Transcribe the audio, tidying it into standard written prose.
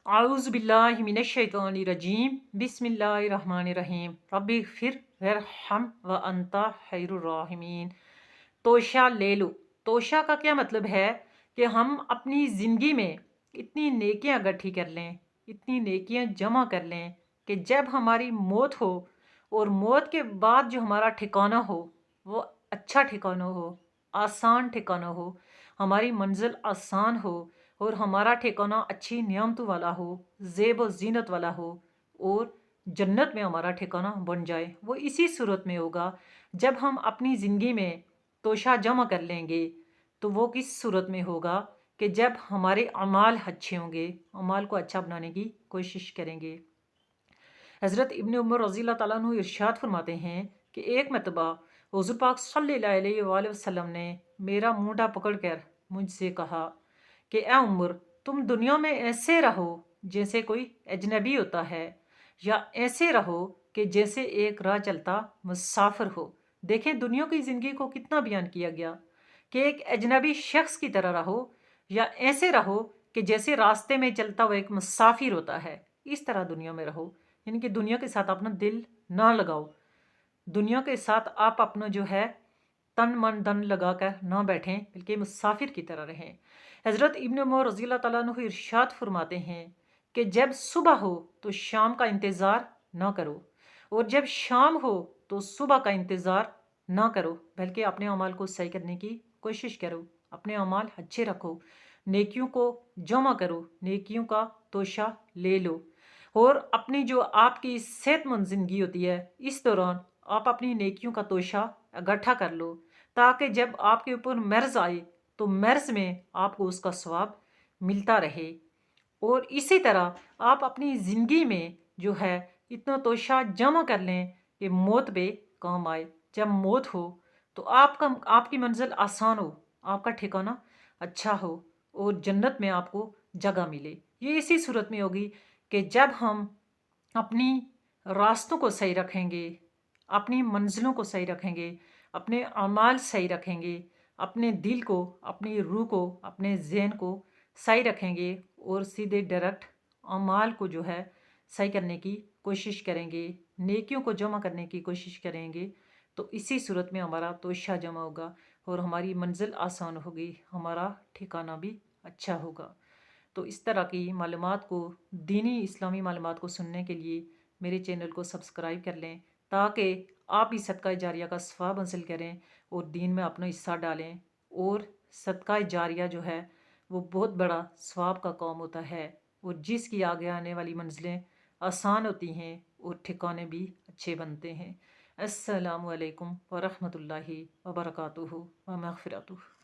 अऊज़ु बिल्लाहि मिनश शैतानिर रजीम बिस्मिल्लाहिर रहमानिर रहीम रब्बिग़फिर वरहम व अंता खैरुर राहिमीन। तोशा ले लो। तोशा का क्या मतलब है कि हम अपनी ज़िंदगी में इतनी नेकियां इकट्ठी कर लें, इतनी नेकियां जमा कर लें कि जब हमारी मौत हो और मौत के बाद जो हमारा ठिकाना हो वो अच्छा ठिकाना हो, आसान ठिकाना हो, हमारी मंजिल आसान हो और हमारा ठिकाना अच्छी नियामतों वाला हो, ज़ेब व ज़ीनत वाला हो और जन्नत में हमारा ठिकाना बन जाए। वो इसी सूरत में होगा जब हम अपनी ज़िंदगी में तोशा जमा कर लेंगे। तो वो किस सूरत में होगा कि जब हमारे अमाल अच्छे होंगे, अमाल को अच्छा बनाने की कोशिश करेंगे। हज़रत इब्न उमर रज़ी अल्लाह ताला अन्हु इरशाद फरमाते हैं कि एक मरतबा हुज़ूर पाक सल्लल्लाहु अलैहि वसल्लम ने मेरा मूंढा पकड़कर मुझसे कहा कि ए उमर, तुम दुनिया में ऐसे रहो जैसे कोई अजनबी होता है, या ऐसे रहो कि जैसे एक राह चलता मुसाफिर हो। देखें दुनिया की ज़िंदगी को कितना बयान किया गया कि एक अजनबी शख्स की तरह रहो, या ऐसे रहो कि जैसे रास्ते में चलता हुआ एक मुसाफिर होता है। इस तरह दुनिया में रहो, यानी कि दुनिया के साथ अपना दिल ना लगाओ, दुनिया के साथ आप अपना जो है तन मन धन लगा कर ना बैठें, बल्कि मुसाफिर की तरह रहें। हज़रत इब्न उमर रज़ी अल्लाह ताला अन्हु इरशाद फरमाते हैं कि जब सुबह हो तो शाम का इंतज़ार ना करो, और जब शाम हो तो सुबह का इंतज़ार ना करो, बल्कि अपने अमाल को सही करने की कोशिश करो, अपने अमाल अच्छे रखो, नेकियों को जमा करो, नेकियों का तोशा ले लो। और अपनी जो आपकी सेहतमंद ज़िंदगी होती है, इस दौरान आप अपनी नेकियों का तोशा इकट्ठा कर लो, ताकि जब आपके ऊपर मर्ज़ आए तो मर्ज़ में आपको उसका सवाब मिलता रहे। और इसी तरह आप अपनी ज़िंदगी में जो है इतना तोशा जमा कर लें कि मौत पे काम आए। जब मौत हो तो आपकी मंजिल आसान हो, आपका ठिकाना अच्छा हो और जन्नत में आपको जगह मिले। ये इसी सूरत में होगी कि जब हम अपनी रास्तों को सही रखेंगे, अपनी मंजिलों को सही रखेंगे, अपने अमाल सही रखेंगे, अपने दिल को, अपनी रूह को, अपने ज़हन को सही रखेंगे और सीधे डायरेक्ट अमाल को जो है सही करने की कोशिश करेंगे, नेकियों को जमा करने की कोशिश करेंगे, तो इसी सूरत में हमारा तोशा जमा होगा और हमारी मंजिल आसान होगी, हमारा ठिकाना भी अच्छा होगा। तो इस तरह की मालूमात को, दीनी इस्लामी मालूमात को सुनने के लिए मेरे चैनल को सब्सक्राइब कर लें, ताकि आप भी सदका जारिया का सवाब हासिल करें और दीन में अपना हिस्सा डालें। और सदका जारिया जो है वो बहुत बड़ा सवाब का काम होता है, और जिसकी आगे आने वाली मंजिलें आसान होती हैं और ठिकाने भी अच्छे बनते हैं। अस्सलामु अलैकुम व रहमतुल्लाहि व बरकातुहू व मग़फ़िरतुहू।